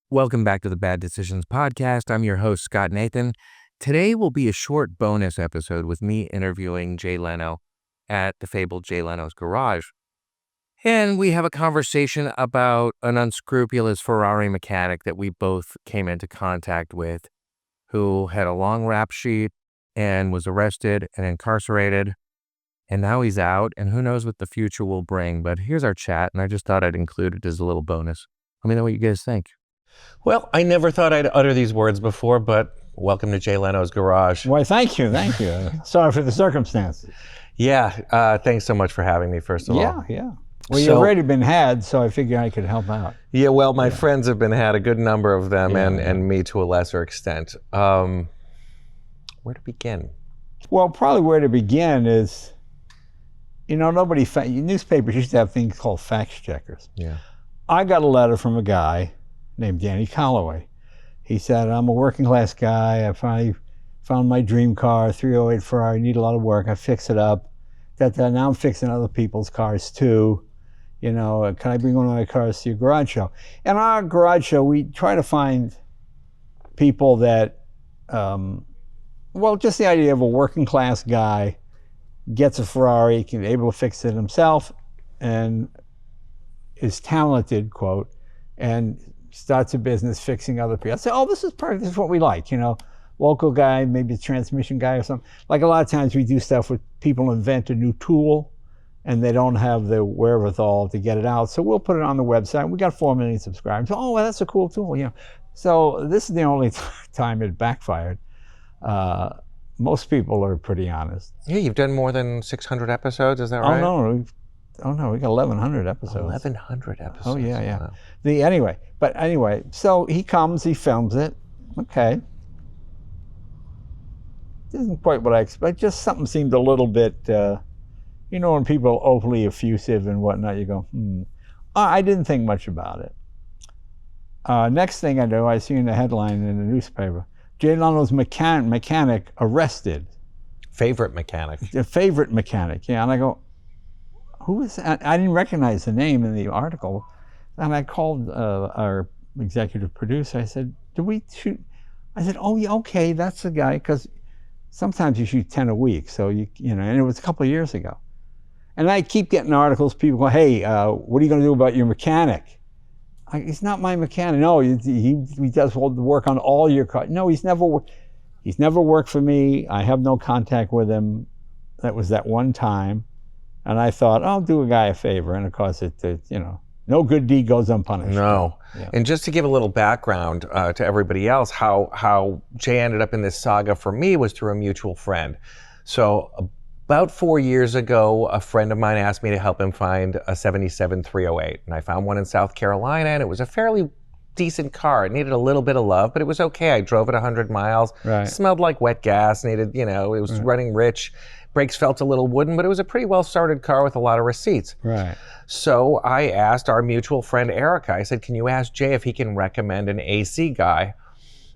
Welcome back to the Bad Decisions Podcast. I'm your host, Scott Nathan. Today will be a short bonus episode with me interviewing Jay Leno at the fabled Jay Leno's garage. And we have a conversation about an unscrupulous Ferrari mechanic that we both came into contact with, who had a long rap sheet and was arrested and incarcerated. And now he's out, and who knows what the future will bring. But here's our chat, and I just thought I'd include it as a little bonus. Let me know what you guys think. Well, I never thought I'd utter these words before, but welcome to Jay Leno's garage. Why, thank you. Sorry for the circumstances. Yeah, thanks so much for having me, first of all. Yeah. Well, you've already been had, so I figured I could help out. Yeah, well, my friends have been had, a good number of them, and me to a lesser extent. Where to begin? Well, probably where to begin is, newspapers used to have things called fact checkers. Yeah. I got a letter from a guy named Donnie Callaway. He said, I'm a working class guy. I finally found my dream car, 308 Ferrari, need a lot of work. I fix it up. Now I'm fixing other people's cars too. Can I bring one of my cars to your garage show? And our garage show, we try to find people that, just the idea of a working class guy gets a Ferrari, can be able to fix it himself, and is talented, quote, and starts a business fixing other people. I say, this is perfect, this is what we like, local guy, maybe a transmission guy or something. Like a lot of times we do stuff with people invent a new tool and they don't have the wherewithal to get it out. So we'll put it on the website. We got 4 million subscribers. Well, that's a cool tool, So this is the only time it backfired. Most people are pretty honest. Yeah, you've done more than 600 episodes, is that right? Oh no, we got 1,100 episodes. 1,100 episodes. Oh yeah. Wow. Anyway, so he comes, he films it. Okay. Isn't quite what I expect. Just something seemed a little bit, when people are overly effusive and whatnot, you go, I didn't think much about it. Next thing I do, I see in the headline in the newspaper, Jay Leno's mechanic arrested. Favorite mechanic. A favorite mechanic, yeah. And I go, who is that? I didn't recognize the name in the article. And I called our executive producer. I said, do we shoot? I said, oh, yeah, okay, that's the guy. Because sometimes you shoot 10 a week. So, and it was a couple of years ago. And I keep getting articles, people go, hey, what are you going to do about your mechanic? He's not my mechanic. No, he does all the work on all your cars. No, he's never worked for me. I have no contact with him. That was that one time. And I thought, I'll do a guy a favor. And of course, no good deed goes unpunished. No. Yeah. And just to give a little background to everybody else, how Jay ended up in this saga for me was through a mutual friend. So about 4 years ago, a friend of mine asked me to help him find a 77 308. And I found one in South Carolina, and it was a fairly decent car. It needed a little bit of love, but it was okay. I drove it 100 miles. Right. Smelled like wet gas, it was running rich. Brakes felt a little wooden, but it was a pretty well-started car with a lot of receipts. Right. So I asked our mutual friend, Erica, I said, can you ask Jay if he can recommend an AC guy?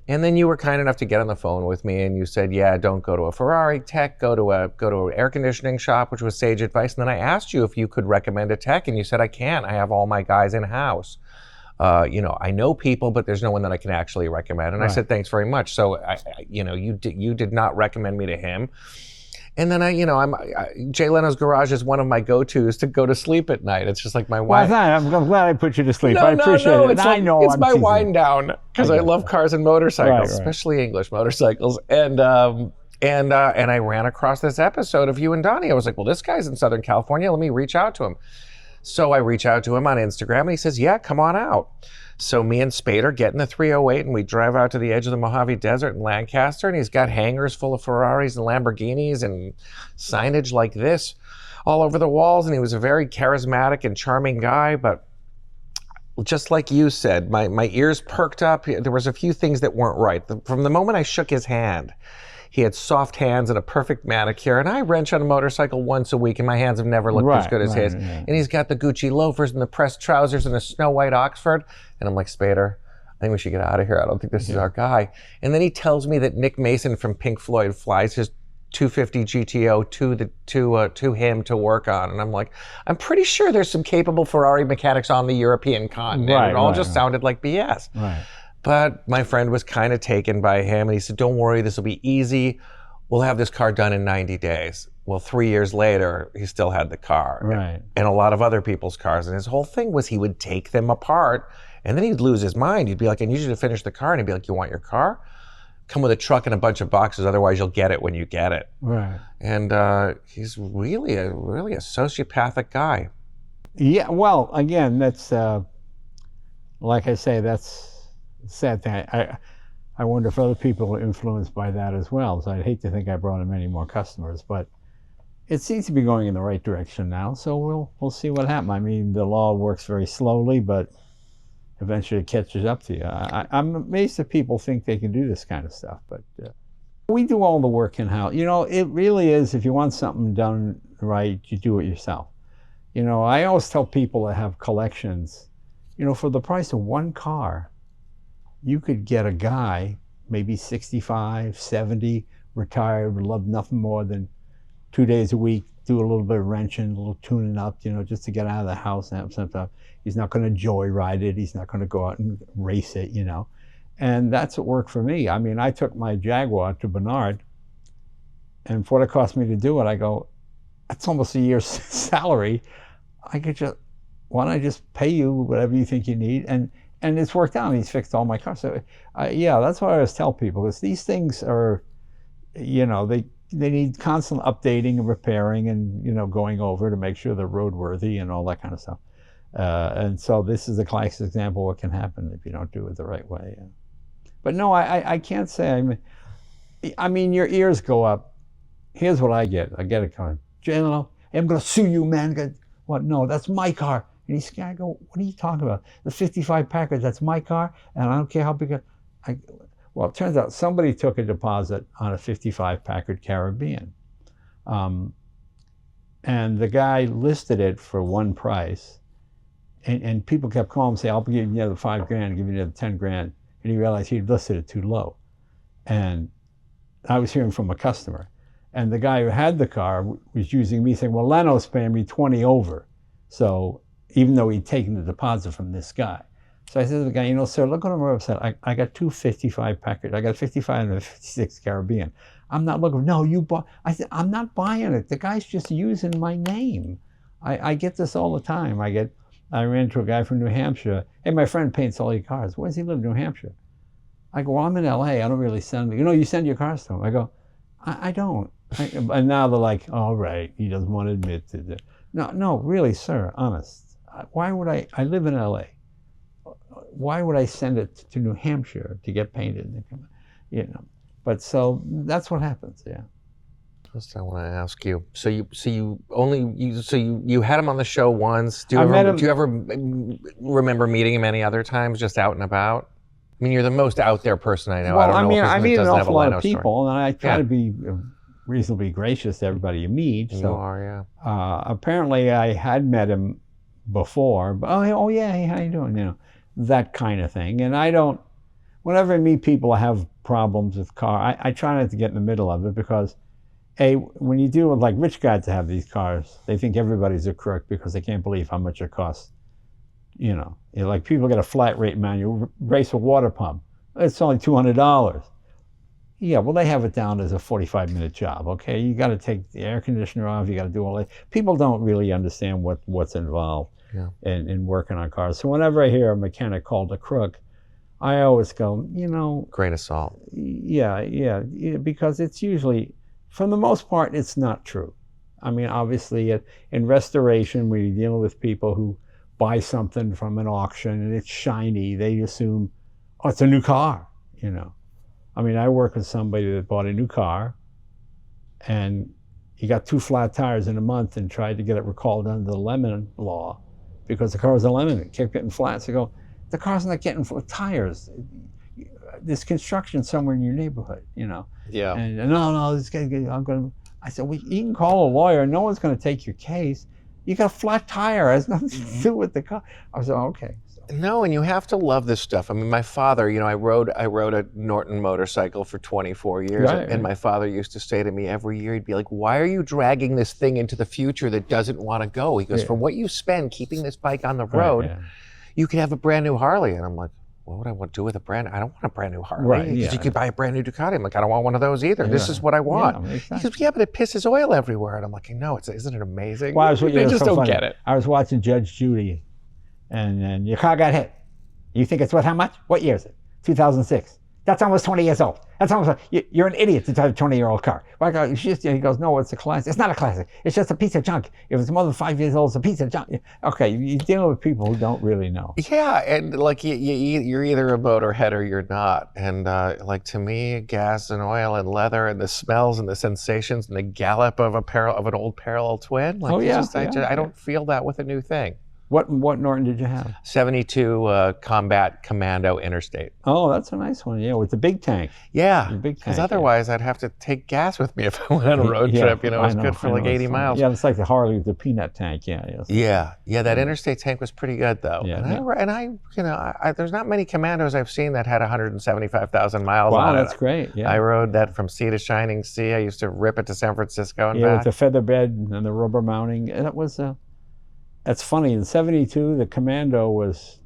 And then you were kind enough to get on the phone with me, and you said, yeah, don't go to a Ferrari tech, go to an air conditioning shop, which was sage advice. And then I asked you if you could recommend a tech, and you said, I can't. I have all my guys in-house. I know people, but there's no one that I can actually recommend. And I said, thanks very much. So, you did not recommend me to him. And then Jay Leno's garage is one of my go-tos to go to sleep at night. It's just like my wife. I'm glad I put you to sleep. I appreciate it. It's my wind down because I love cars and motorcycles, especially English motorcycles. And I ran across this episode of you and Donnie. I was like, well, this guy's in Southern California. Let me reach out to him. So I reach out to him on Instagram, and he says, yeah, come on out. So me and Spader get in the 308, and we drive out to the edge of the Mojave Desert in Lancaster, and he's got hangars full of Ferraris and Lamborghinis and signage like this all over the walls, and he was a very charismatic and charming guy, but just like you said, my ears perked up. There was a few things that weren't right. From the moment I shook his hand, he had soft hands and a perfect manicure, and I wrench on a motorcycle once a week, and my hands have never looked as good as his. Yeah. And he's got the Gucci loafers and the pressed trousers and the snow white Oxford. And I'm like, Spader, I think we should get out of here. I don't think this is our guy. And then he tells me that Nick Mason from Pink Floyd flies his 250 GTO to him to work on. And I'm like, I'm pretty sure there's some capable Ferrari mechanics on the European continent. It all just sounded like BS. Right. But my friend was kind of taken by him, and he said, don't worry, this will be easy. We'll have this car done in 90 days. Well, 3 years later, he still had the car. Right. And a lot of other people's cars. And his whole thing was he would take them apart, and then he'd lose his mind. He'd be like, I need you to finish the car. And he'd be like, you want your car? Come with a truck and a bunch of boxes, otherwise you'll get it when you get it. Right. And he's really a sociopathic guy. Yeah, well, again, that's, like I say, that's a sad thing. I wonder if other people are influenced by that as well. So I'd hate to think I brought in many more customers, but it seems to be going in the right direction now. So we'll see what happens. I mean, the law works very slowly, but eventually it catches up to you. I'm amazed that people think they can do this kind of stuff, but we do all the work in-house. You know, it really is, if you want something done right, you do it yourself. You know, I always tell people that have collections, you know, for the price of one car, you could get a guy, maybe 65, 70, retired, would love nothing more than 2 days a week, do a little bit of wrenching, a little tuning up, you know, just to get out of the house and have some stuff. He's not going to joyride it. He's not going to go out and race it, you know. And that's what worked for me. I mean, I took my Jaguar to Bernard, and for what it cost me to do it, I go, that's almost a year's salary. I could just, why don't I just pay you whatever you think you need? And it's worked out. He's fixed all my cars. So yeah, that's what I always tell people, because these things are, you know, they need constant updating and repairing and, you know, going over to make sure they're roadworthy and all that kind of stuff. And so this is a classic example of what can happen if you don't do it the right way. Yeah. But no, I can't say, I mean, your ears go up. Here's what I get. I get a car. Jay Leno, I'm going to sue you, man. What? No, that's my car. And he's scared. I go, what are you talking about? The 55 Packard, that's my car, and I don't care how big well, it turns out somebody took a deposit on a 55 Packard Caribbean. And the guy listed it for one price. And people kept calling and saying, I'll give you another $5 grand, give you another 10 grand. And he realized he'd listed it too low. And I was hearing from a customer. And the guy who had the car was using me, saying, well, Leno's paying me 20 over. So even though he'd taken the deposit from this guy. So I said to the guy, you know, sir, look on my website. I got two 55 Packard. I got a 55 and a 56 Caribbean. I'm not looking, no, you bought. I said, I'm not buying it. The guy's just using my name. I get this all the time. I ran into a guy from New Hampshire. Hey, my friend paints all your cars. Where does he live? New Hampshire. I go, well, I'm in LA. I don't really send, you know, you send your cars to him. I go, I don't. And now they're like, all right, he doesn't want to admit to it. No, really, sir, honest. Why would I live in LA. Why would I send it to New Hampshire to get painted? You know, but so that's what happens, yeah. First, I want to ask you. So you had him on the show once. Do you ever remember meeting him any other times, just out and about? I mean, you're the most out there person I know. Well, I meet an awful lot of people, and I try to be reasonably gracious to everybody you meet. You are, yeah. Apparently, I had met him before. But, oh yeah, hey, how you doing? You know, that kind of thing. And I don't. Whenever I meet people, I have problems with car. I try not to get in the middle of it because. When you deal with like rich guys that have these cars, they think everybody's a crook because they can't believe how much it costs. You know, like people get a flat rate manual, race a water pump. It's only $200. Yeah, well, they have it down as a 45-minute job, okay? You got to take the air conditioner off, you got to do all that. People don't really understand what's involved in working on cars. So whenever I hear a mechanic called a crook, I always go, you know. Grain of salt. Yeah, because it's usually, for the most part, it's not true. I mean, obviously, in restoration, when you're dealing with people who buy something from an auction and it's shiny, they assume, oh, it's a new car, you know. I mean, I work with somebody that bought a new car and he got 2 flat tires in a month and tried to get it recalled under the lemon law because the car was a lemon. It kept getting flat. So I go, the car's not getting tires. There's construction somewhere in your neighborhood, you know. Yeah. And no, this guy, I'm going to, I said, well, you can call a lawyer. No one's going to take your case. You got a flat tire. It has nothing to do with the car. I said, okay. No, and you have to love this stuff. I mean, my father, you know, I rode a Norton motorcycle for 24 years, and my father used to say to me every year, he'd be like, why are you dragging this thing into the future that doesn't want to go? He goes, for what you spend keeping this bike on the road, you could have a brand new Harley. And I'm like, what would I want to do with a brand? I don't want a brand new Harley. Right, Because yeah. you could buy a brand new Ducati. I'm like, I don't want one of those either. This Yeah. is what I want. Yeah, He exactly. goes, yeah, but it pisses oil everywhere. And I'm like, no, isn't it amazing? Well, They just don't get it. I was watching Judge Judy, and your car got hit. You think it's worth how much? What year is it? 2006. That's almost 20 years old. That's almost, you're an idiot to drive a 20-year-old car. He goes, no, it's a classic. It's not a classic. It's just a piece of junk. If it's more than 5 years old, it's a piece of junk. Okay, you're dealing with people who don't really know. Yeah, and like you're either a motorhead or you're not. And like to me, gas and oil and leather and the smells and the sensations and the gallop of an old parallel twin. Like, I don't feel that with a new thing. What Norton did you have? 72 Combat Commando Interstate. Oh, that's a nice one. Yeah, with the big tank. Yeah, The big because tank, otherwise I'd have to take gas with me if I went on a road trip. You know, it's good for like 80 miles. Yeah, it's like the Harley with the peanut tank. Yeah, yes. Yeah. That Interstate tank was pretty good though. Yeah, and I there's not many Commandos I've seen that had 175,000 miles on it. Wow, that's great. Yeah. I rode that from sea to shining sea. I used to rip it to San Francisco and yeah, back. with the feather bed and the rubber mounting. And it was that's funny. In '72, the Commando was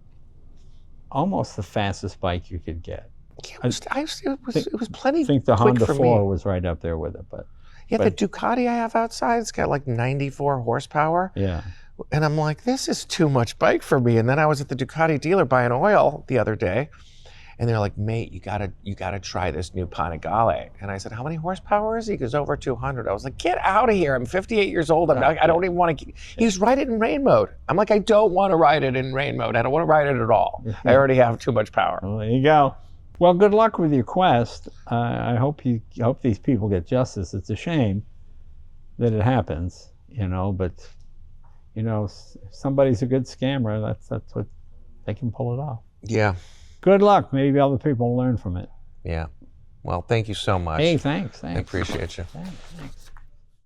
almost the fastest bike you could get. Yeah, it was plenty. I think the quick Honda for 4 me. was right up there with it, but The Ducati I have outside, it's got like 94 horsepower. yeah. And I'm like, this is too much bike for me. And then I was at the Ducati dealer buying oil the other day, and they're like, mate, you gotta try this new Panigale. And I said, how many horsepower is he? He goes, over 200. I was like, get out of here. I'm 58 years old. I don't even want to. He goes, ride it in rain mode. I'm like, I don't want to ride it in rain mode. I don't want to ride it at all. I already have too much power. Well, there you go. Well, good luck with your quest. I hope these people get justice. It's a shame that it happens, but if somebody's a good scammer, that's what they can pull it off. Yeah. Good luck. Maybe other people will learn from it. Yeah. Well, thank you so much. Hey, thanks. I appreciate you. Thanks.